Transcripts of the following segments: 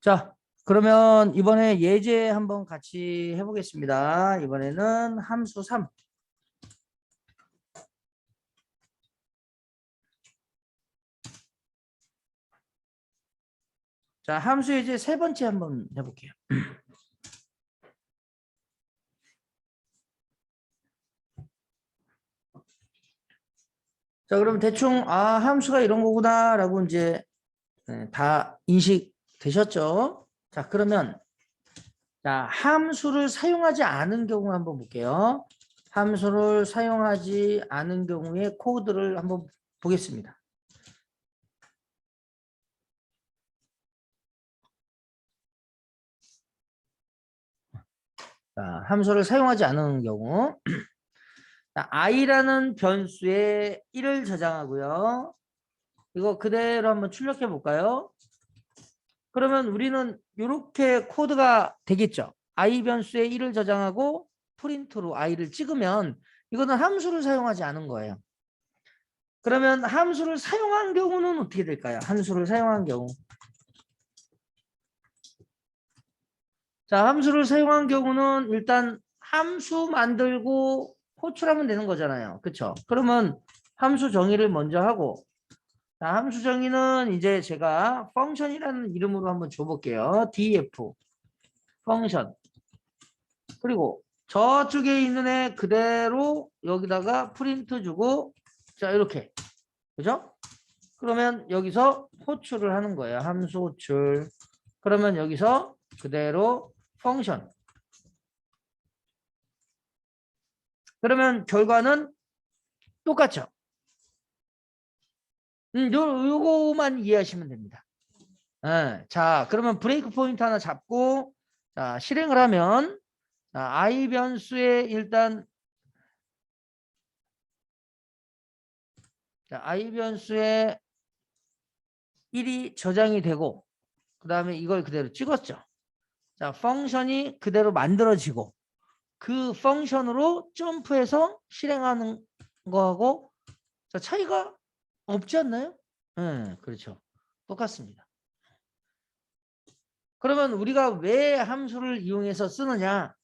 자, 그러면 이번에 예제 한번 같이 해보겠습니다. 이번에는 함수 3. 자, 함수 예제 세 번째 한번 해볼게요. 자, 그럼 대충 함수가 이런 거구나라고 이제 다 인식되셨죠? 자, 그러면 자, 함수를 사용하지 않은 경우 한번 볼게요. 함수를 사용하지 않은 경우의 코드를 한번 보겠습니다. 자, 함수를 사용하지 않은 경우 자, i라는 변수에 1을 저장하고요. 이거 그대로 한번 출력해 볼까요? 그러면 우리는 이렇게 코드가 되겠죠. i 변수에 1을 저장하고 프린트로 i를 찍으면 이거는 함수를 사용하지 않은 거예요. 그러면 함수를 사용한 경우는 어떻게 될까요? 함수를 사용한 경우. 자, 함수를 사용한 경우는 일단 함수 만들고 호출하면 되는 거잖아요. 그렇죠? 그러면 함수 정의를 먼저 하고 자, 함수 정의는 이제 제가 펑션이라는 이름으로 한번 줘볼게요. df 펑션. 그리고 저쪽에 있는 애 그대로 여기다가 프린트 주고 자 이렇게 그죠? 그러면 여기서 호출을 하는 거예요. 함수 호출. 그러면 여기서 그대로 펑션. 그러면 결과는 똑같죠? 요거만 이해하시면 됩니다. 자, 그러면 브레이크 포인트 하나 잡고 자, 실행을 하면 자, i 변수에 일단 자, i 변수에 1이 저장이 되고 그 다음에 이걸 그대로 찍었죠. 자, 펑션이 그대로 만들어지고 그 펑션으로 점프해서 실행하는 거하고 자, 차이가 없지 않나요? 네, 그렇죠. 똑같습니다. 그러면 우리가 왜 함수를 이용해서 쓰느냐?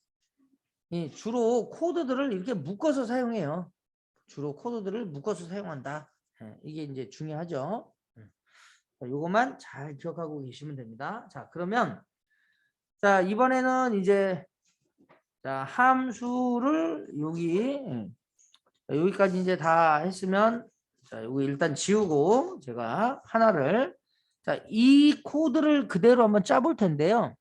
주로 코드들을 이렇게 묶어서 사용해요. 주로 코드들을 묶어서 사용한다. 이게 이제 중요하죠. 이것만 잘 기억하고 계시면 됩니다. 자, 그러면 자, 이번에는 이제 자, 함수를 여기까지 이제 다 했으면 자, 여기 일단 지우고 제가 하나를 자, 이 코드를 그대로 한번 짜볼 텐데요.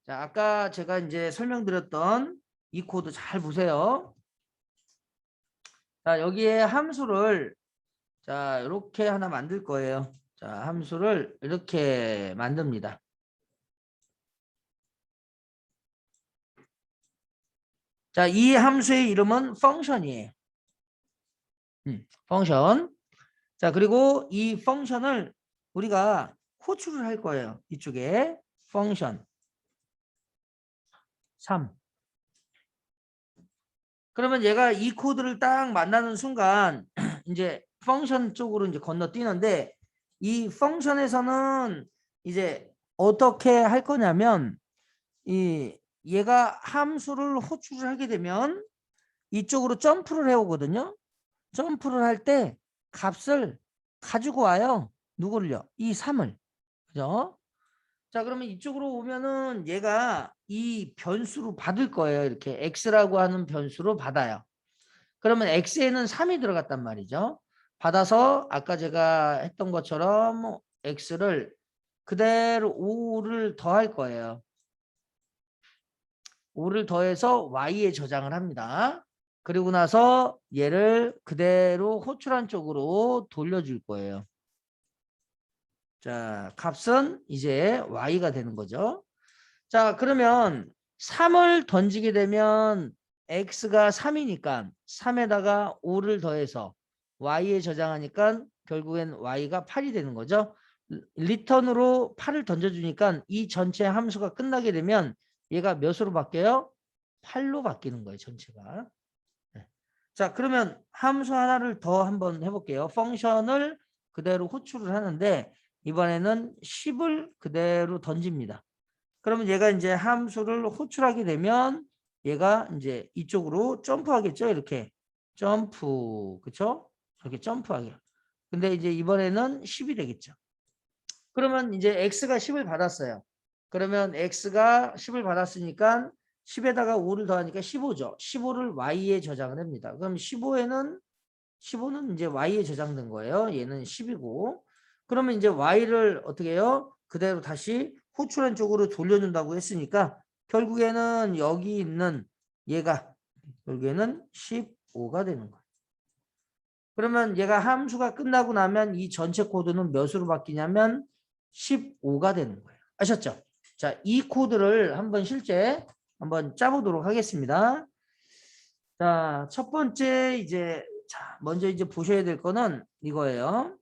자, 아까 제가 이제 설명드렸던 이 코드 잘 보세요. 자, 여기에 함수를 자, 이렇게 하나 만들 거예요. 자, 함수를 이렇게 만듭니다. 자, 이 함수의 이름은 펑션이에요. 펑션. 자, 그리고 이 펑션을 우리가 호출을 할 거예요. 이쪽에 펑션 3. 그러면 얘가 이 코드를 딱 만나는 순간 이제 펑션 쪽으로 이제 건너뛰는데 이 펑션에서는 이제 어떻게 할 거냐면 얘가 함수를 호출을 하게 되면 이쪽으로 점프를 해오거든요. 점프를 할 때 값을 가지고 와요. 누구를요? 이 3을. 그죠? 자, 그러면 이쪽으로 오면은 얘가 이 변수로 받을 거예요. 이렇게 x라고 하는 변수로 받아요. 그러면 x에는 3이 들어갔단 말이죠. 받아서 아까 제가 했던 것처럼 x를 그대로 5를 더할 거예요. 5를 더해서 y에 저장을 합니다. 그리고 나서 얘를 그대로 호출한 쪽으로 돌려줄 거예요. 자, 값은 이제 y가 되는 거죠. 자, 그러면 3을 던지게 되면 x가 3이니까 3에다가 5를 더해서 y에 저장하니까 결국엔 y가 8이 되는 거죠. 리턴으로 8을 던져주니까 이 전체 함수가 끝나게 되면 얘가 몇으로 바뀌어요? 8로 바뀌는 거예요, 전체가. 네. 자, 그러면 함수 하나를 더 한번 해볼게요. 펑션을 그대로 호출을 하는데 이번에는 10을 그대로 던집니다. 그러면 얘가 이제 함수를 호출하게 되면 얘가 이제 이쪽으로 점프하겠죠. 이렇게 점프, 그쵸? 이렇게 점프하게. 근데 이제 이번에는 10이 되겠죠. 그러면 이제 x가 10을 받았어요. 그러면 x가 10을 받았으니까 10에다가 5를 더하니까 15죠. 15를 y에 저장을 합니다. 그럼 15는 이제 y에 저장된 거예요. 얘는 10이고. 그러면 이제 y를 어떻게 해요? 그대로 다시 호출한 쪽으로 돌려준다고 했으니까 결국에는 여기 있는 얘가 결국에는 15가 되는 거예요. 그러면 얘가 함수가 끝나고 나면 이 전체 코드는 몇으로 바뀌냐면 15가 되는 거예요. 아셨죠? 자, 이 코드를 한번 실제 한번 짜보도록 하겠습니다. 자, 첫 번째 이제 자, 먼저 이제 보셔야 될 거는 이거예요.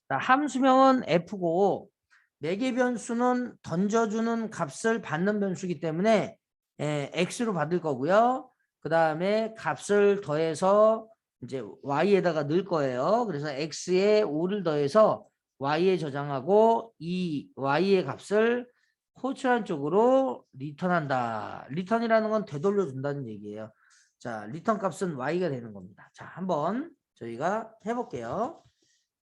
자, 함수명은 f고 매개 변수는 던져주는 값을 받는 변수이기 때문에 x로 받을 거고요. 그 다음에 값을 더해서 이제 y에다가 넣을 거예요. 그래서 x에 5를 더해서 y에 저장하고 이 y의 값을 호출한 쪽으로 리턴한다. 리턴이라는 건 되돌려 준다는 얘기예요. 자, 리턴 값은 y가 되는 겁니다. 자, 한번 저희가 해볼게요.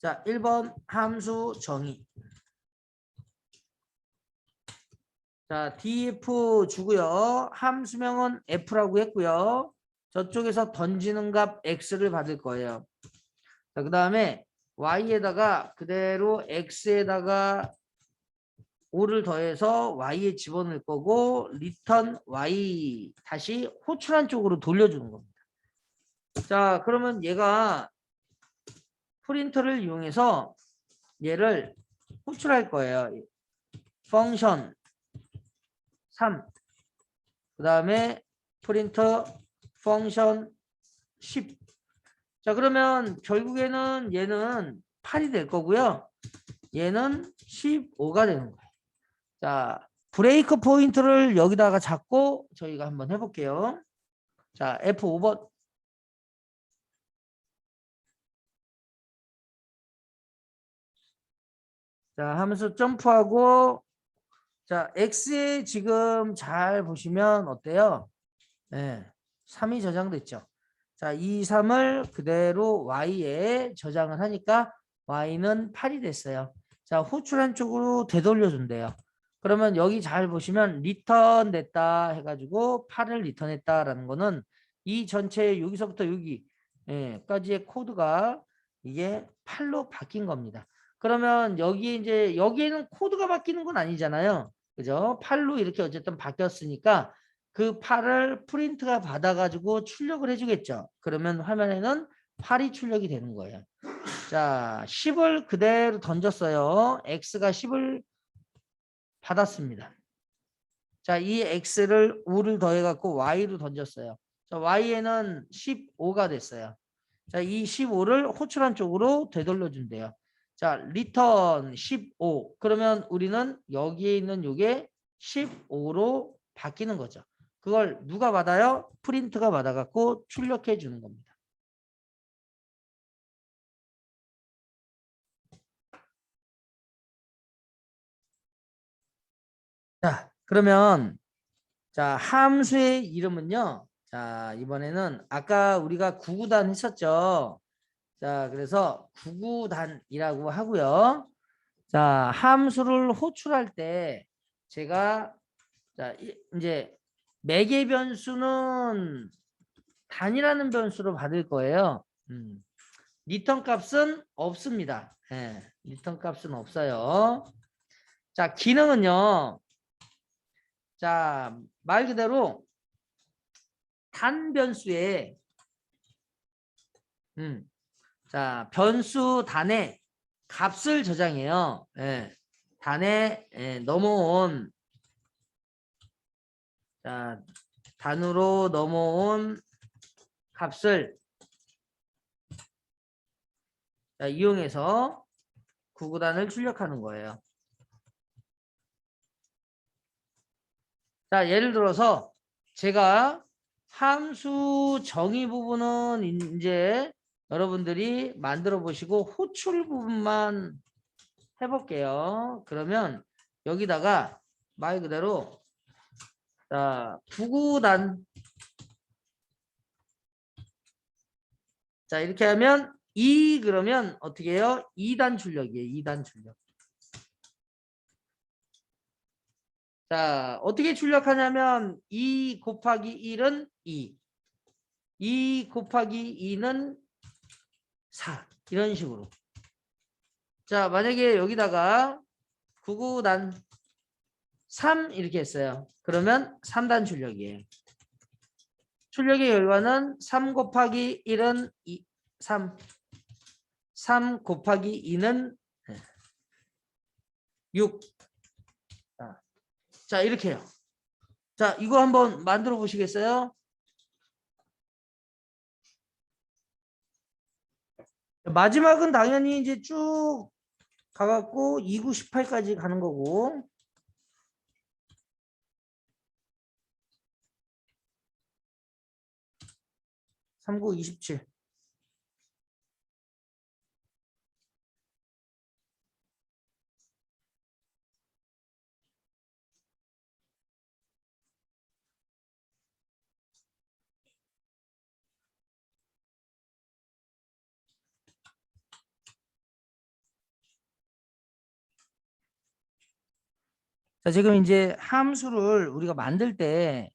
자, 1번 함수 정의. 자, df 주고요. 함수명은 f라고 했고요. 저쪽에서 던지는 값 x를 받을 거예요. 자, 그 다음에 y에다가 그대로 x에다가 5를 더해서 y에 집어넣을 거고 리턴 y 다시 호출한 쪽으로 돌려주는 겁니다. 자, 그러면 얘가 프린터를 이용해서 얘를 호출할 거예요. 펑션 3, 그 다음에 프린터 펑션 10. 자, 그러면 결국에는 얘는 8이 될 거고요. 얘는 15가 되는 거예요. 자, 브레이크 포인트를 여기다가 잡고 저희가 한번 해볼게요. 자, F5번. 자, 하면서 점프하고 자, X에 지금 잘 보시면 어때요? 네, 3이 저장됐죠. 자, 이 3을 그대로 Y에 저장을 하니까 Y는 8이 됐어요. 자, 호출한 쪽으로 되돌려 준대요. 그러면 여기 잘 보시면 리턴 됐다 해가지고 8을 리턴했다라는 거는 이 전체 여기서부터 여기까지의 코드가 이게 8로 바뀐 겁니다. 그러면 여기 이제 여기에는 코드가 바뀌는 건 아니잖아요. 그죠? 8로 이렇게 어쨌든 바뀌었으니까 그 8을 프린트가 받아가지고 출력을 해주겠죠. 그러면 화면에는 8이 출력이 되는 거예요. 자, 10을 그대로 던졌어요. X가 10을 받았습니다. 자, 이 X를 5를 더해갖고 Y로 던졌어요. 자, Y에는 15가 됐어요. 자, 이 15를 호출한 쪽으로 되돌려준대요. 자, 리턴 15. 그러면 우리는 여기에 있는 요게 15로 바뀌는 거죠. 그걸 누가 받아요? 프린트가 받아갖고 출력해 주는 겁니다. 자, 그러면 자, 함수의 이름은요. 자, 이번에는 아까 우리가 구구단 했었죠. 자, 그래서 구구단이라고 하고요. 자, 함수를 호출할 때 제가 자, 이제 매개 변수는 단이라는 변수로 받을 거예요. 리턴 값은 없습니다. 예, 리턴 값은 없어요. 자, 기능은요. 자, 말 그대로 단 변수에 자, 변수 단에 값을 저장해요. 예, 단에 넘어온 자, 단으로 넘어온 값을 자, 이용해서 구구단을 출력하는 거예요. 자, 예를 들어서 제가 함수 정의 부분은 이제 여러분들이 만들어 보시고 호출 부분만 해볼게요. 그러면 여기다가 말 그대로 자 9구단 자 이렇게 하면 그러면 어떻게 해요? 2단 출력이에요. 2단 출력. 자 어떻게 출력하냐면 2 곱하기 1은 2 곱하기 2는 4 이런 식으로. 자 만약에 여기다가 9구단 3 이렇게 했어요. 그러면 3단 출력이에요. 출력의 결과는 3 곱하기 1은 3 3 곱하기 2는 6 자 이렇게 해요. 자 이거 한번 만들어 보시겠어요? 마지막은 당연히 이제 쭉 가갖고 2, 9, 18까지 가는 거고 3, 9, 27 자, 지금 이제 함수를 우리가 만들 때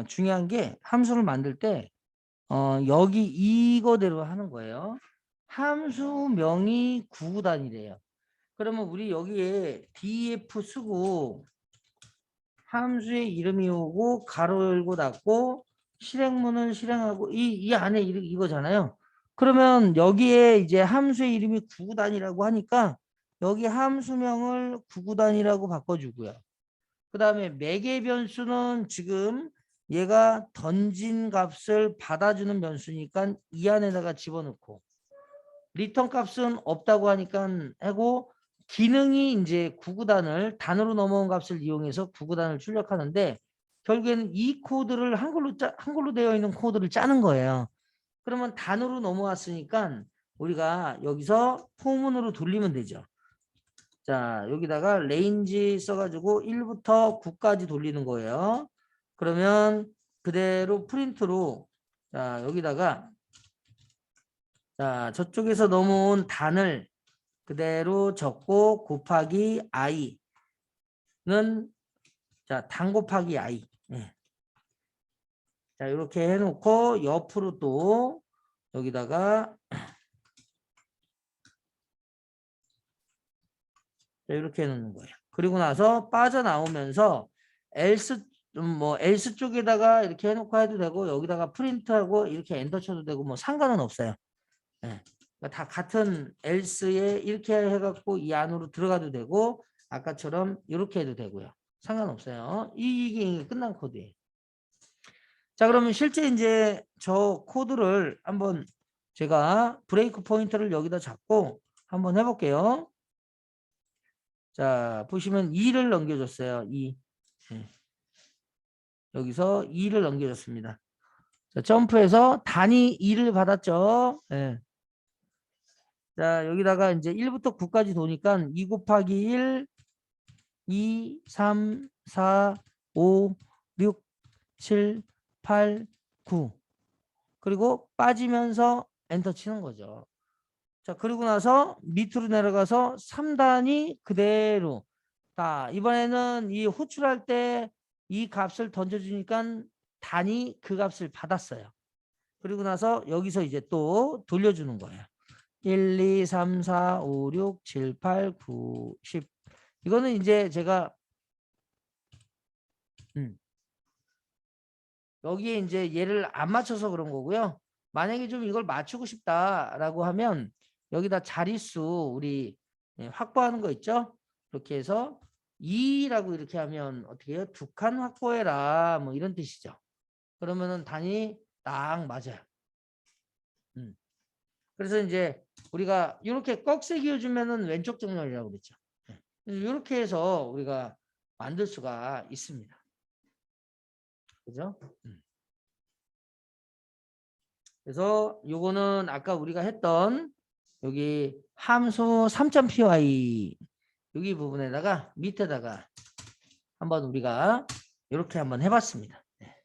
중요한 게 함수를 만들 때 여기 이거대로 하는 거예요. 함수명이 9구단이래요. 그러면 우리 여기에 df 쓰고 함수의 이름이 오고 가로 열고 닫고 실행문을 실행하고 이 안에 이거잖아요. 그러면 여기에 이제 함수의 이름이 9구단이라고 하니까 여기 함수명을 9구단이라고 바꿔주고요. 그 다음에 매개 변수는 지금 얘가 던진 값을 받아주는 변수니까 이 안에다가 집어넣고 리턴 값은 없다고 하니까 하고 기능이 이제 9구단을 단으로 넘어온 값을 이용해서 9구단을 출력하는데 결국에는 이 코드를 한글로 되어 있는 코드를 짜는 거예요. 그러면 단으로 넘어왔으니까 우리가 여기서 포문으로 돌리면 되죠. 자 여기다가 레인지 써가지고 1부터 9까지 돌리는 거예요. 그러면 그대로 프린트로 자 여기다가 자 저쪽에서 넘어온 단을 그대로 적고 곱하기 i는 자 단 곱하기 i 자 이렇게 해놓고 옆으로 또 여기다가 이렇게 해놓는 거예요. 그리고 나서 빠져나오면서 else 쪽에다가 이렇게 해놓고 해도 되고 여기다가 프린트하고 이렇게 엔터 쳐도 되고 뭐 상관은 없어요. 네. 그러니까 다 같은 else에 이렇게 해갖고 이 안으로 들어가도 되고 아까처럼 이렇게 해도 되고요. 상관없어요. 이게 끝난 코드예요. 자 그러면 실제 이제 저 코드를 한번 제가 브레이크 포인터를 여기다 잡고 한번 해볼게요. 자 보시면 2를 넘겨줬어요. 2 여기서 2를 넘겨줬습니다. 자, 점프해서 단위 2를 받았죠. 네. 자 여기다가 이제 1부터 9까지 도니까 2 곱하기 1 2 3 4 5 6 7 8 9 그리고 빠지면서 엔터 치는 거죠. 자 그리고 나서 밑으로 내려가서 3단이 그대로 자 이번에는 이 호출할 때 이 값을 던져주니까 단이 그 값을 받았어요. 그리고 나서 여기서 이제 또 돌려주는 거예요. 1, 2, 3, 4, 5, 6, 7, 8, 9, 10 이거는 이제 제가 여기에 이제 얘를 안 맞춰서 그런 거고요. 만약에 좀 이걸 맞추고 싶다라고 하면 여기다 자릿수 우리 확보하는 거 있죠? 이렇게 해서 2라고 이렇게 하면 어떻게 해요? 2칸 확보해라 뭐 이런 뜻이죠. 그러면은 단위 딱 맞아요. 그래서 이제 우리가 이렇게 꺽쇠 기어주면은 왼쪽 정렬이라고 그랬죠. 이렇게 해서 우리가 만들 수가 있습니다. 그죠? 그래서 요거는 아까 우리가 했던 여기 함수 3.py 여기 부분에다가 밑에다가 한번 우리가 이렇게 한번 해봤습니다. 네.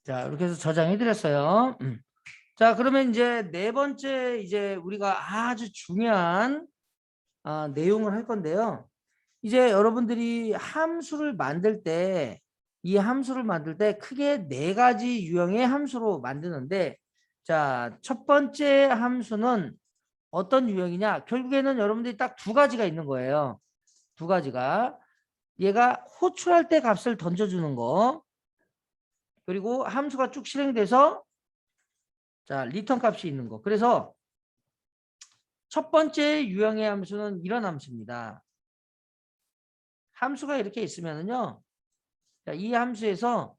자, 이렇게 해서 저장해 드렸어요. 자, 그러면 이제 네 번째 이제 우리가 아주 중요한 내용을 할 건데요. 이제 여러분들이 함수를 만들 때 이 함수를 만들 때 크게 네 가지 유형의 함수로 만드는데 자, 첫 번째 함수는 어떤 유형이냐? 결국에는 여러분들이 딱 두 가지가 있는 거예요. 두 가지가. 얘가 호출할 때 값을 던져주는 거. 그리고 함수가 쭉 실행돼서 자, 리턴 값이 있는 거. 그래서 첫 번째 유형의 함수는 이런 함수입니다. 함수가 이렇게 있으면은요. 자, 이 함수에서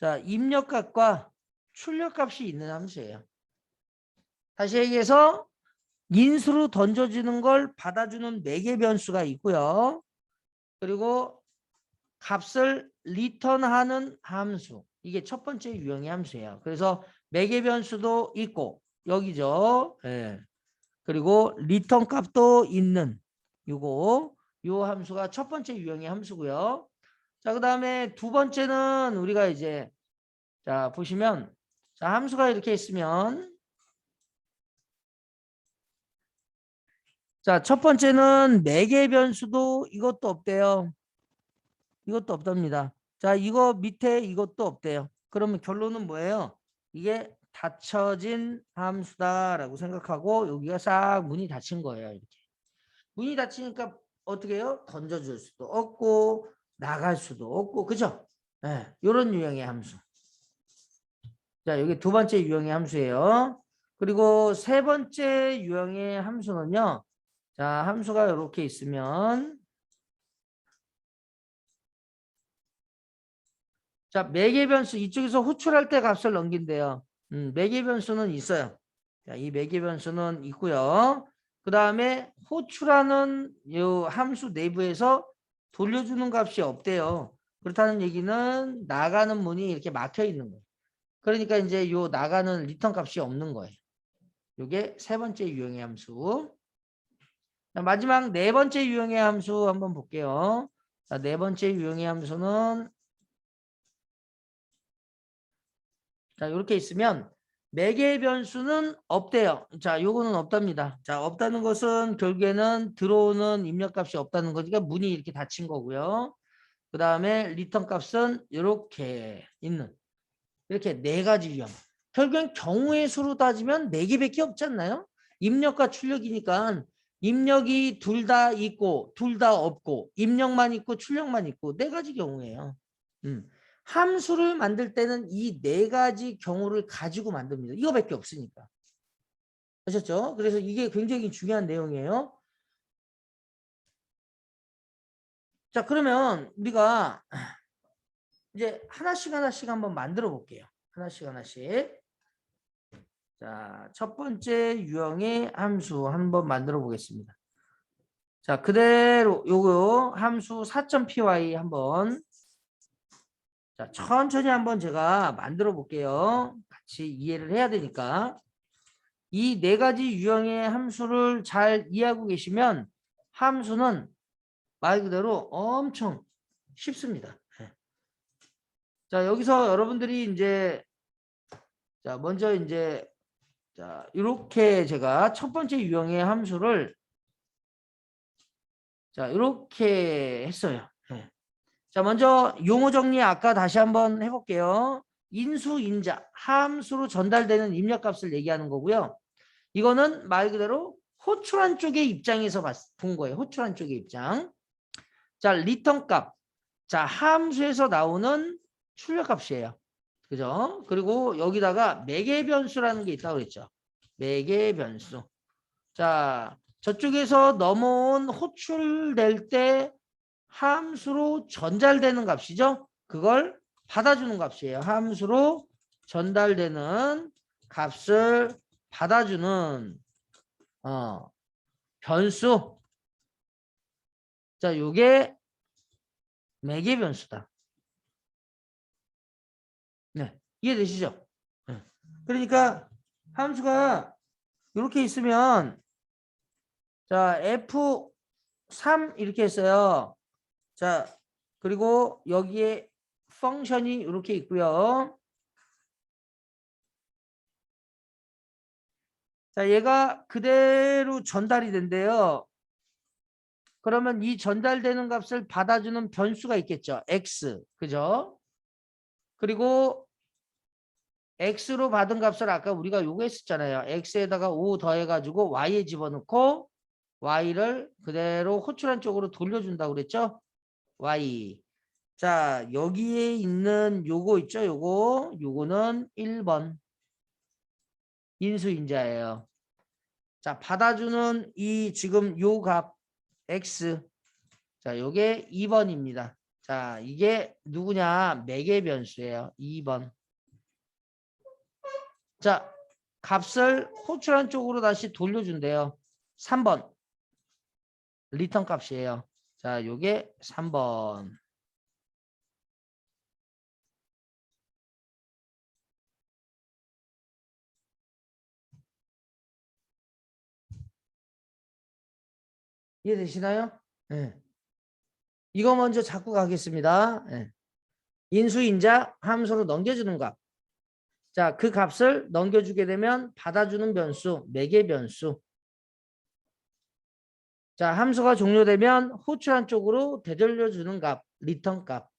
자, 입력값과 출력값이 있는 함수예요. 다시 얘기해서 인수로 던져지는 걸 받아주는 매개 변수가 있고요. 그리고 값을 리턴하는 함수. 이게 첫 번째 유형의 함수예요. 그래서 매개 변수도 있고 여기죠. 예. 그리고 리턴 값도 있는 요거 요 함수가 첫 번째 유형의 함수고요. 자, 그다음에 두 번째는 우리가 이제 자, 보시면 자, 함수가 이렇게 있으면 자, 첫 번째는 매개 변수도 이것도 없대요. 이것도 없답니다. 자, 이거 밑에 이것도 없대요. 그러면 결론은 뭐예요? 이게 닫혀진 함수다라고 생각하고 여기가 싹 문이 닫힌 거예요. 이렇게. 문이 닫히니까 어떻게 해요? 던져줄 수도 없고 나갈 수도 없고 그죠? 네, 이런 유형의 함수. 자, 여기 두 번째 유형의 함수예요. 그리고 세 번째 유형의 함수는요. 자, 함수가 이렇게 있으면 자, 매개 변수 이쪽에서 호출할 때 값을 넘긴대요. 매개 변수는 있어요. 자, 이 매개 변수는 있고요. 그 다음에 호출하는 이 함수 내부에서 돌려주는 값이 없대요. 그렇다는 얘기는 나가는 문이 이렇게 막혀 있는 거예요. 그러니까 이제 요 나가는 리턴 값이 없는 거예요. 이게 세 번째 유형의 함수. 자, 마지막 네 번째 유형의 함수 한번 볼게요. 자, 네 번째 유형의 함수는 자, 이렇게 있으면 매개 변수는 없대요. 자, 요거는 없답니다. 자, 없다는 것은 결국에는 들어오는 입력값이 없다는 거니까 문이 이렇게 닫힌 거고요. 그 다음에 리턴 값은 이렇게 있는 이렇게 네 가지 유형. 결국엔 경우의 수로 따지면 네 개밖에 없지 않나요? 입력과 출력이니까 입력이 둘 다 있고 둘 다 없고 입력만 있고 출력만 있고 네 가지 경우예요. 함수를 만들 때는 이 네 가지 경우를 가지고 만듭니다. 이거밖에 없으니까. 아셨죠? 그래서 이게 굉장히 중요한 내용이에요. 자, 그러면 우리가 이제 하나씩 한번 만들어 볼게요. 하나씩. 자, 첫 번째 유형의 함수 한번 만들어 보겠습니다. 자, 그대로 요거 함수 4.py 한번 자, 천천히 한번 제가 만들어 볼게요. 같이 이해를 해야 되니까. 이 네 가지 유형의 함수를 잘 이해하고 계시면 함수는 말 그대로 엄청 쉽습니다. 자, 여기서 여러분들이 이제 자, 먼저 이제 자, 이렇게 제가 첫 번째 유형의 함수를 자, 이렇게 했어요. 자, 먼저 용어 정리 아까 다시 한번 해볼게요. 인수, 인자, 함수로 전달되는 입력값을 얘기하는 거고요. 이거는 말 그대로 호출한 쪽의 입장에서 본 거예요. 호출한 쪽의 입장. 자, 리턴 값. 자, 함수에서 나오는 출력 값이에요. 그죠? 그리고 여기다가 매개 변수라는 게 있다고 그랬죠. 매개 변수. 자, 저쪽에서 넘어온 호출될 때 함수로 전달되는 값이죠. 그걸 받아주는 값이에요. 함수로 전달되는 값을 받아주는 변수. 자, 요게 매개 변수다. 네, 이해되시죠? 네. 그러니까 함수가 이렇게 있으면 자, F3 이렇게 했어요. 자, 그리고 여기에 펑션이 이렇게 있고요. 자, 얘가 그대로 전달이 된대요. 그러면 이 전달되는 값을 받아주는 변수가 있겠죠. X. 그죠? 그리고 X로 받은 값을 아까 우리가 요거 했었잖아요. X에다가 5 더해가지고 Y에 집어넣고 Y를 그대로 호출한 쪽으로 돌려준다고 그랬죠. Y. 자, 여기에 있는 요거 있죠. 요거는 1번 인수인자예요. 자, 받아주는 이 지금 요 값 X. 자, 요게 2번입니다. 자, 이게 누구냐? 매개 변수예요. 2번. 자, 값을 호출한 쪽으로 다시 돌려준대요. 3번. 리턴 값이에요. 자, 요게 3번. 이해되시나요? 네. 이거 먼저 잡고 가겠습니다. 네. 인수인자 함수로 넘겨주는 값. 자, 그 값을 넘겨주게 되면 받아주는 변수, 매개 변수. 자, 함수가 종료되면 호출한 쪽으로 되돌려주는 값, 리턴 값.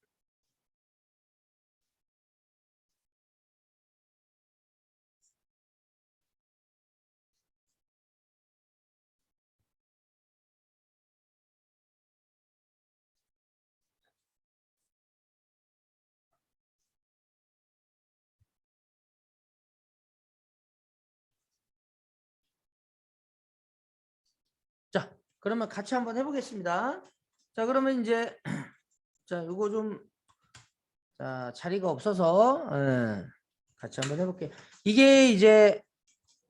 자, 그러면 같이 한번 해보겠습니다. 자, 그러면 이제 자, 요거 좀 자, 자리가 없어서 같이 한번 해볼게요. 이게 이제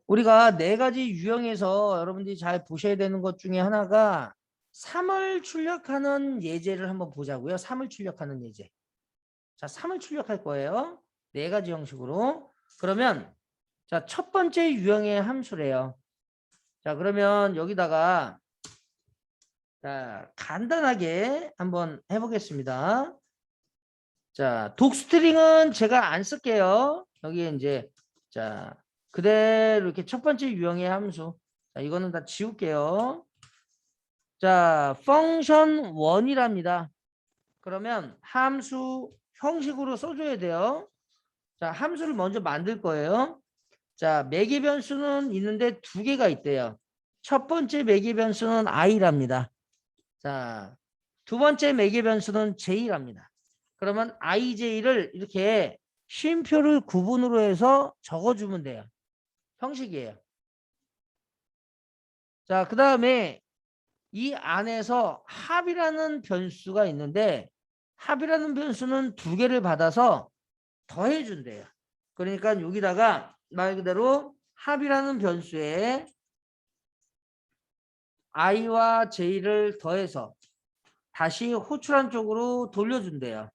우리가 네 가지 유형에서 여러분들이 잘 보셔야 되는 것 중에 하나가 3을 출력하는 예제를 한번 보자고요. 3을 출력하는 예제. 자, 3을 출력할 거예요. 네 가지 형식으로. 그러면 자, 첫 번째 유형의 함수래요. 자, 그러면 여기다가 자, 간단하게 한번 해보겠습니다. 자, 독스트링은 제가 안 쓸게요. 여기에 이제 자, 그대로 이렇게 첫 번째 유형의 함수. 자, 이거는 다 지울게요. 자, 펑션 1이랍니다. 그러면 함수 형식으로 써줘야 돼요. 자, 함수를 먼저 만들 거예요. 자, 매개 변수는 있는데 두 개가 있대요. 첫 번째 매개 변수는 i랍니다. 자, 두 번째 매개 변수는 j랍니다. 그러면 ij를 이렇게 쉼표를 구분으로 해서 적어주면 돼요. 형식이에요. 자, 그 다음에 이 안에서 합이라는 변수가 있는데 합이라는 변수는 두 개를 받아서 더해준대요. 그러니까 여기다가 말 그대로 합이라는 변수에 i와 j를 더해서 다시 호출한 쪽으로 돌려준대요.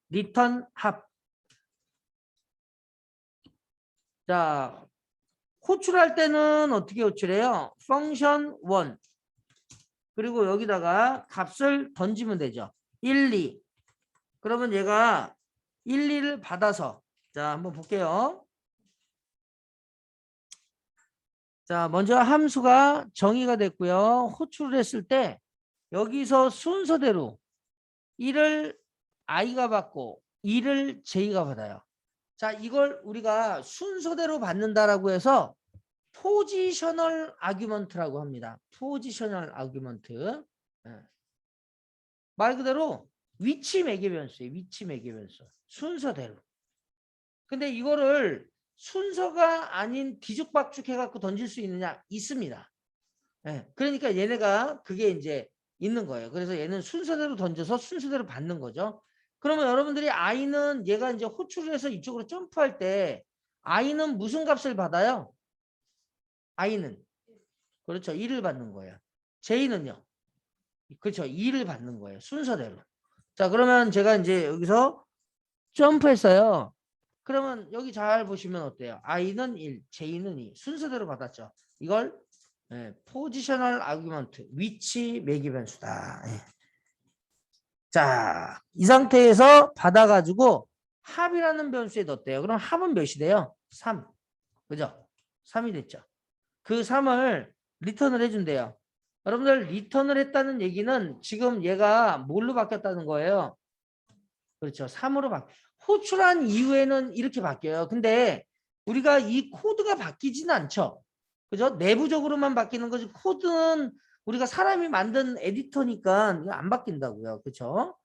리턴 합. 자, 호출할 때는 어떻게 호출해요? 펑션 1. 그리고 여기다가 값을 던지면 되죠. 1, 2. 그러면 얘가 1, 2를 받아서 자, 한번 볼게요. 자, 먼저 함수가 정의가 됐고요. 호출을 했을 때 여기서 순서대로 1을 i가 받고 2를 j가 받아요. 자, 이걸 우리가 순서대로 받는다라고 해서 포지셔널 아규먼트라고 합니다. 포지셔널 아규먼트. 말 그대로 위치 매개 변수예요. 위치 매개 변수. 순서대로. 근데 이거를 순서가 아닌 뒤죽박죽 해갖고 던질 수 있느냐? 있습니다. 그러니까 얘네가 그게 이제 있는 거예요. 그래서 얘는 순서대로 던져서 순서대로 받는 거죠. 그러면 여러분들이 i는 얘가 이제 호출을 해서 이쪽으로 점프할 때 i는 무슨 값을 받아요? i는 그렇죠. 1을 받는 거예요. j는요. 그렇죠. 2를 받는 거예요. 순서대로. 자, 그러면 제가 이제 여기서 점프했어요. 그러면 여기 잘 보시면 어때요? i는 1, j는 2. 순서대로 받았죠. 이걸 포지셔널 아규먼트, 위치 매기 변수다. 자, 이 상태에서 받아가지고 합이라는 변수에 넣었대요. 그럼 합은 몇이 돼요? 3. 그죠? 3이 됐죠. 그 3을 리턴을 해준대요. 여러분들 리턴을 했다는 얘기는 지금 얘가 뭘로 바뀌었다는 거예요? 그렇죠. 3으로 호출한 이후에는 이렇게 바뀌어요. 근데 우리가 이 코드가 바뀌지는 않죠. 그죠? 내부적으로만 바뀌는 거지. 코드는 우리가 사람이 만든 에디터니까 이거 안 바뀐다고요. 그렇죠?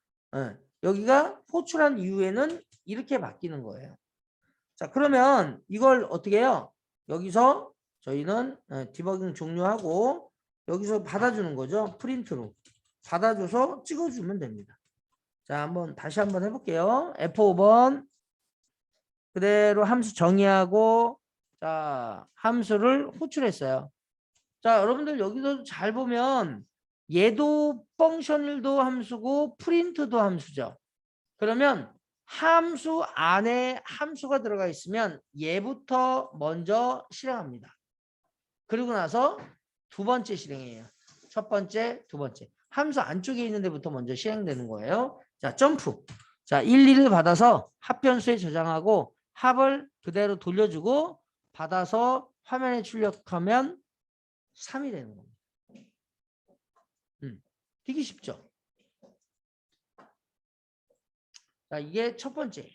여기가 호출한 이후에는 이렇게 바뀌는 거예요. 자, 그러면 이걸 어떻게 해요? 여기서 저희는 디버깅 종료하고 여기서 받아주는 거죠. 프린트로. 받아줘서 찍어주면 됩니다. 자, 다시 한번 해볼게요. F5번 그대로 함수 정의하고 자, 함수를 호출했어요. 자, 여러분들 여기서 잘 보면 얘도 펑션일도 함수고 프린트도 함수죠. 그러면 함수 안에 함수가 들어가 있으면 얘부터 먼저 실행합니다. 그리고 나서 두 번째 실행이에요. 첫 번째, 두 번째. 함수 안쪽에 있는 데부터 먼저 실행되는 거예요. 자, 점프. 자, 1, 2를 받아서 합변수에 저장하고 합을 그대로 돌려주고 받아서 화면에 출력하면 3이 되는 겁니다. 되게 쉽죠? 자, 이게 첫 번째예요.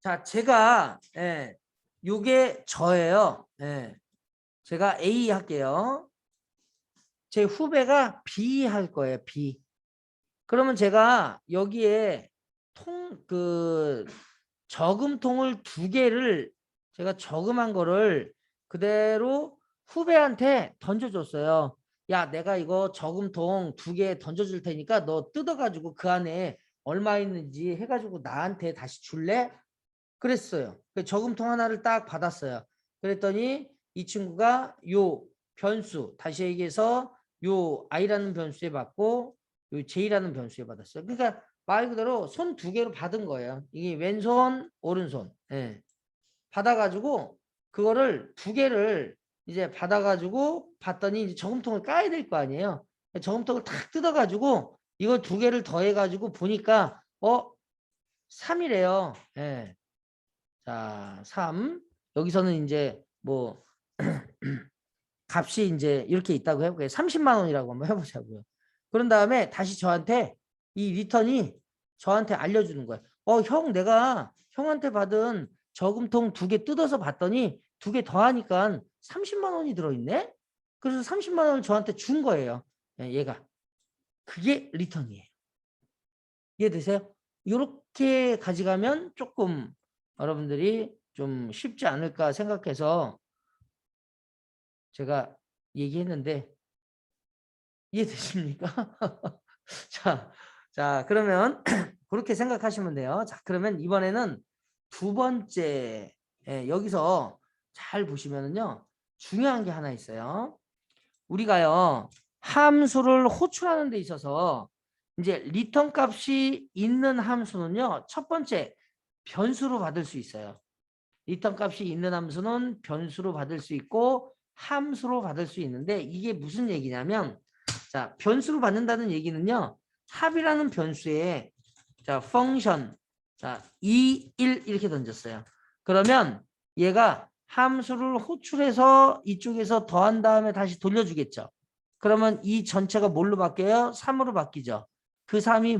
자, 제가 요게 저예요. 제가 A 할게요. 제 후배가 B 할 거예요. B. 그러면 제가 여기에 저금통을 두 개를 제가 저금한 거를 그대로 후배한테 던져줬어요. 야, 내가 이거 저금통 두 개 던져줄 테니까 너 뜯어가지고 그 안에 얼마 있는지 해가지고 나한테 다시 줄래? 그랬어요. 그 저금통 하나를 딱 받았어요. 그랬더니 이 친구가 요 변수, 다시 얘기해서 요 i라는 변수에 받고 요 j라는 변수에 받았어요. 그러니까 말 그대로 손 두 개로 받은 거예요. 이게 왼손, 오른손. 받아가지고 그거를 두 개를 이제 받아가지고 봤더니 이제 저금통을 까야 될 거 아니에요. 저금통을 탁 뜯어가지고 이걸 두 개를 더해가지고 보니까 3이래요. 자, 3. 여기서는 이제 뭐 값이 이제 이렇게 있다고 해볼게요. 30만 원이라고 한번 해보자고요. 그런 다음에 다시 저한테 이 리턴이 저한테 알려주는 거예요. 형, 내가 형한테 받은 저금통 두 개 뜯어서 봤더니 두 개 더하니까 30만 원이 들어있네? 그래서 30만 원을 저한테 준 거예요. 얘가. 그게 리턴이에요. 이해되세요? 이렇게 가져가면 조금 여러분들이 좀 쉽지 않을까 생각해서 제가 얘기했는데 이해되십니까? 자, 그러면 그렇게 생각하시면 돼요. 자, 그러면 이번에는 두 번째 여기서 잘 보시면은요 중요한 게 하나 있어요. 우리가요 함수를 호출하는 데 있어서 이제 리턴 값이 있는 함수는요 첫 번째 변수로 받을 수 있어요. 리턴 값이 있는 함수는 변수로 받을 수 있고 함수로 받을 수 있는데 이게 무슨 얘기냐면 자, 변수로 받는다는 얘기는요. 합이라는 변수에 자, 펑션 자, 2, 1 이렇게 던졌어요. 그러면 얘가 함수를 호출해서 이쪽에서 더한 다음에 다시 돌려주겠죠. 그러면 이 전체가 뭘로 바뀌어요? 3으로 바뀌죠. 그 3이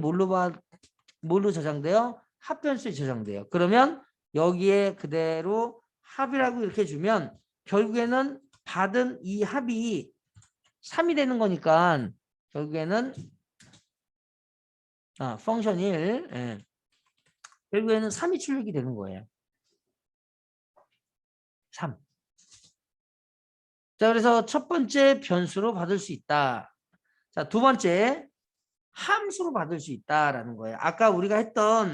뭘로 저장돼요? 합변수에 저장돼요. 그러면 여기에 그대로 합이라고 이렇게 주면 결국에는 받은 이 합이 3이 되는 거니까 결국에는 펑션 1 결국에는 3이 출력이 되는 거예요. 3. 자, 그래서 첫 번째 변수로 받을 수 있다. 자, 두 번째 함수로 받을 수 있다라는 거예요. 아까 우리가 했던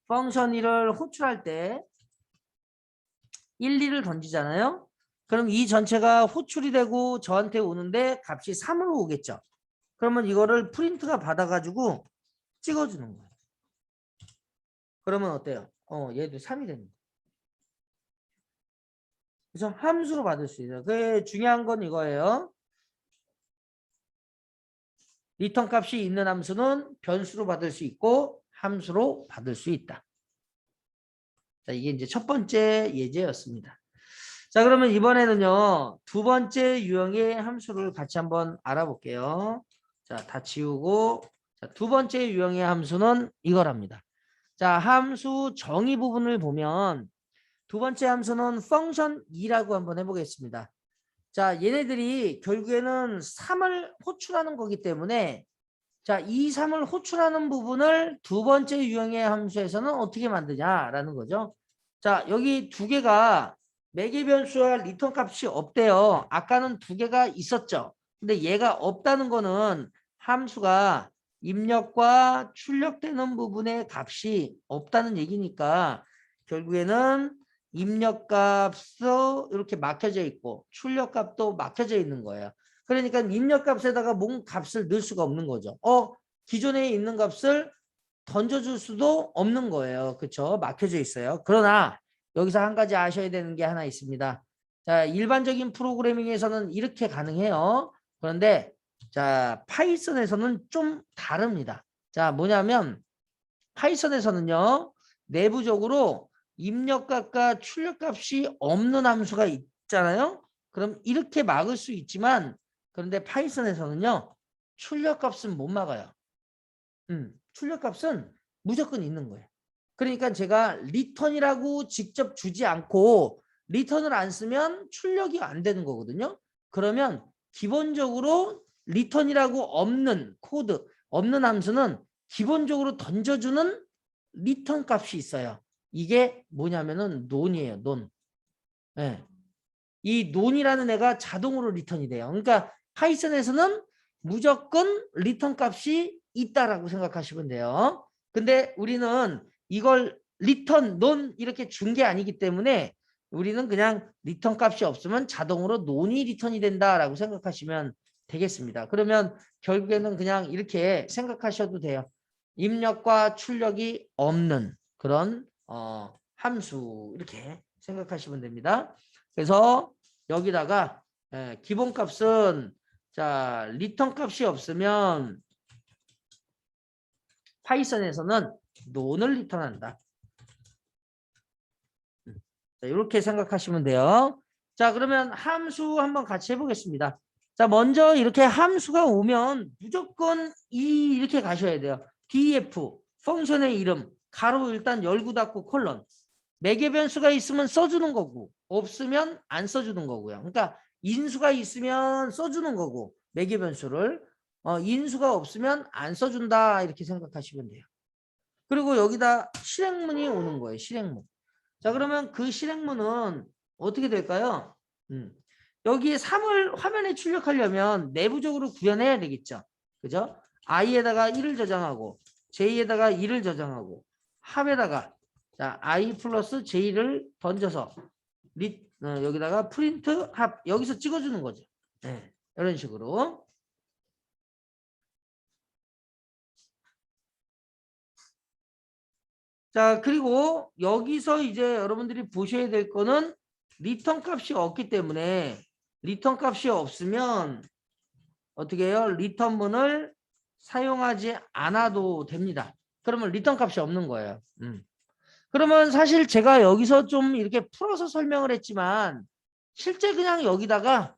펑션 1을 호출할 때 1, 2를 던지잖아요. 그럼 이 전체가 호출이 되고 저한테 오는데 값이 3으로 오겠죠. 그러면 이거를 프린트가 받아가지고 찍어주는 거예요. 그러면 어때요? 얘도 3이 되는 거예요. 그래서 함수로 받을 수 있어요. 그 중요한 건 이거예요. 리턴 값이 있는 함수는 변수로 받을 수 있고 함수로 받을 수 있다. 자, 이게 이제 첫 번째 예제였습니다. 자, 그러면 이번에는요, 두 번째 유형의 함수를 같이 한번 알아볼게요. 자, 다 지우고, 자, 두 번째 유형의 함수는 이거랍니다. 자, 함수 정의 부분을 보면 두 번째 함수는 펑션 2라고 한번 해보겠습니다. 자, 얘네들이 결국에는 3을 호출하는 거기 때문에 자, 이 3을 호출하는 부분을 두 번째 유형의 함수에서는 어떻게 만드냐라는 거죠. 자, 여기 두 개가 매개 변수와 리턴 값이 없대요. 아까는 두 개가 있었죠. 근데 얘가 없다는 거는 함수가 입력과 출력되는 부분의 값이 없다는 얘기니까 결국에는 입력값도 이렇게 막혀져 있고 출력값도 막혀져 있는 거예요. 그러니까 입력값에다가 뭔 값을 넣을 수가 없는 거죠. 기존에 있는 값을 던져줄 수도 없는 거예요. 그렇죠? 막혀져 있어요. 그러나 여기서 한 가지 아셔야 되는 게 하나 있습니다. 자, 일반적인 프로그래밍에서는 이렇게 가능해요. 그런데 자, 파이썬에서는 좀 다릅니다. 자, 뭐냐면 파이썬에서는요. 내부적으로 입력값과 출력값이 없는 함수가 있잖아요. 그럼 이렇게 막을 수 있지만 그런데 파이썬에서는요. 출력값은 못 막아요. 출력값은 무조건 있는 거예요. 그러니까 제가 리턴이라고 직접 주지 않고 리턴을 안 쓰면 출력이 안 되는 거거든요. 그러면 기본적으로 리턴이라고 없는 코드, 없는 함수는 기본적으로 던져주는 리턴 값이 있어요. 이게 뭐냐면은 논이에요. 논. 네. 이 논이라는 애가 자동으로 리턴이 돼요. 그러니까 파이썬에서는 무조건 리턴 값이 있다라고 생각하시면 돼요. 근데 우리는 이걸 리턴, 논 이렇게 준 게 아니기 때문에 우리는 그냥 리턴 값이 없으면 자동으로 논이 리턴이 된다라고 생각하시면 되겠습니다. 그러면 결국에는 그냥 이렇게 생각하셔도 돼요. 입력과 출력이 없는 그런 함수 이렇게 생각하시면 됩니다. 그래서 여기다가 기본값은 자 리턴 값이 없으면 파이썬에서는 논을 리턴한다. 자, 이렇게 생각하시면 돼요. 자, 그러면 함수 한번 같이 해보겠습니다. 자, 먼저 이렇게 함수가 오면 무조건 이렇게 가셔야 돼요. def 펑션의 이름 가로 일단 열고 닫고 콜론 매개 변수가 있으면 써주는 거고 없으면 안 써주는 거고요. 그러니까 인수가 있으면 써주는 거고 매개 변수를 인수가 없으면 안 써준다 이렇게 생각하시면 돼요. 그리고 여기다 실행문이 오는 거예요. 실행문. 자, 그러면 그 실행문은 어떻게 될까요? 여기에 3을 화면에 출력하려면 내부적으로 구현해야 되겠죠. 그죠? i에다가 1을 저장하고 j에다가 2를 저장하고 합에다가 자 i 플러스 j를 던져서 여기다가 프린트 합 여기서 찍어주는 거죠. 네, 이런 식으로. 자, 그리고 여기서 이제 여러분들이 보셔야 될 거는 리턴 값이 없기 때문에 리턴 값이 없으면 어떻게 해요? 리턴문을 사용하지 않아도 됩니다. 그러면 리턴 값이 없는 거예요. 그러면 사실 제가 여기서 좀 이렇게 풀어서 설명을 했지만 실제 그냥 여기다가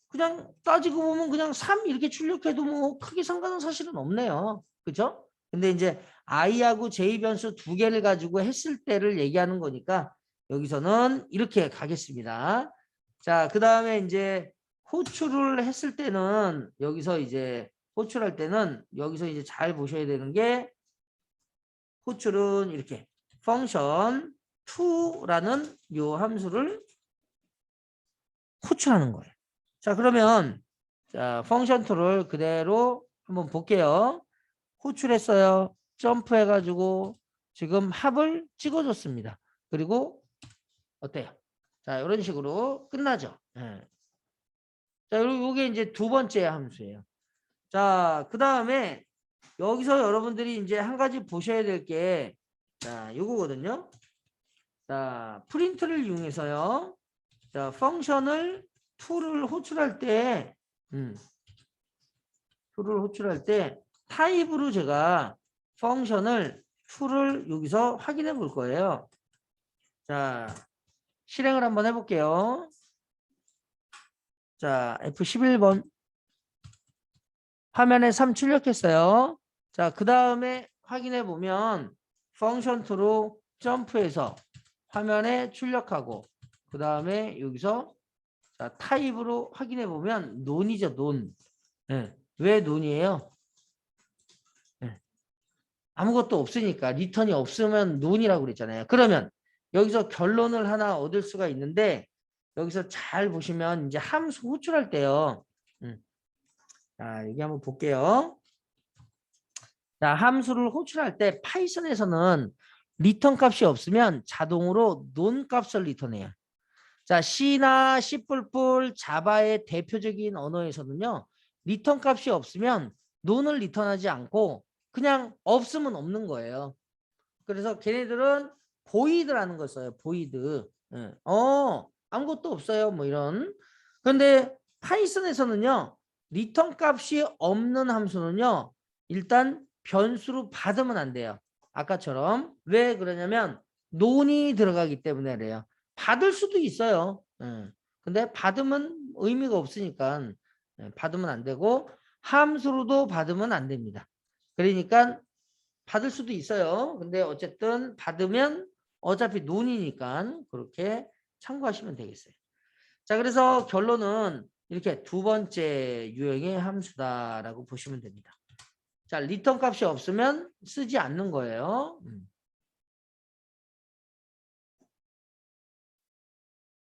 그냥 따지고 보면 그냥 3 이렇게 출력해도 뭐 크게 상관은 사실은 없네요. 그죠? 근데 이제 i하고 j 변수 두 개를 가지고 했을 때를 얘기하는 거니까 여기서는 이렇게 가겠습니다. 자, 그 다음에 이제 호출을 했을 때는 여기서 이제 호출할 때는 여기서 이제 잘 보셔야 되는 게 호출은 이렇게 function to라는 요 함수를 호출하는 거예요. 자, 그러면 자, function to를 그대로 한번 볼게요. 호출했어요. 점프해가지고 지금 합을 찍어줬습니다. 그리고 어때요? 자, 이런 식으로 끝나죠. 예. 자, 그리고 이게 이제 두 번째 함수예요. 자, 그 다음에 여기서 여러분들이 이제 한 가지 보셔야 될 게, 자, 요거거든요. 자, 프린트를 이용해서요. 자, 펑션을 to를 호출할 때, to를 호출할 때 타입으로 제가 펑션을 to를 여기서 확인해 볼 거예요. 자, 실행을 한번 해볼게요. 자, F11번. 화면에 3 출력했어요. 자, 그 다음에 확인해 보면 펑션 to로 점프해서 화면에 출력하고 그 다음에 여기서 자, 타입으로 확인해 보면 논이죠, 논. 네. 왜 논이에요? 네. 아무것도 없으니까 리턴이 없으면 논이라고 그랬잖아요. 그러면 여기서 결론을 하나 얻을 수가 있는데 여기서 잘 보시면 이제 함수 호출할 때요. 자, 여기 한번 볼게요. 자, 함수를 호출할 때 파이썬에서는 리턴 값이 없으면 자동으로 논 값을 리턴해요. 자, C나 C++, 자바의 대표적인 언어에서는요. 리턴 값이 없으면 논을 리턴하지 않고 그냥 없으면 없는 거예요. 그래서 걔네들은 보이드라는 걸 써요. 보이드. 예. 아무것도 없어요. 뭐 이런. 그런데 파이썬에서는요. 리턴 값이 없는 함수는요. 일단 변수로 받으면 안 돼요. 아까처럼. 왜 그러냐면 논이 들어가기 때문에 그래요. 받을 수도 있어요. 예. 근데 받으면 의미가 없으니까 받으면 안 되고 함수로도 받으면 안 됩니다. 그러니까 받을 수도 있어요. 근데 어쨌든 받으면 어차피 논이니까 그렇게 참고하시면 되겠어요. 자, 그래서 결론은 이렇게 두 번째 유형의 함수다라고 보시면 됩니다. 자, 리턴 값이 없으면 쓰지 않는 거예요.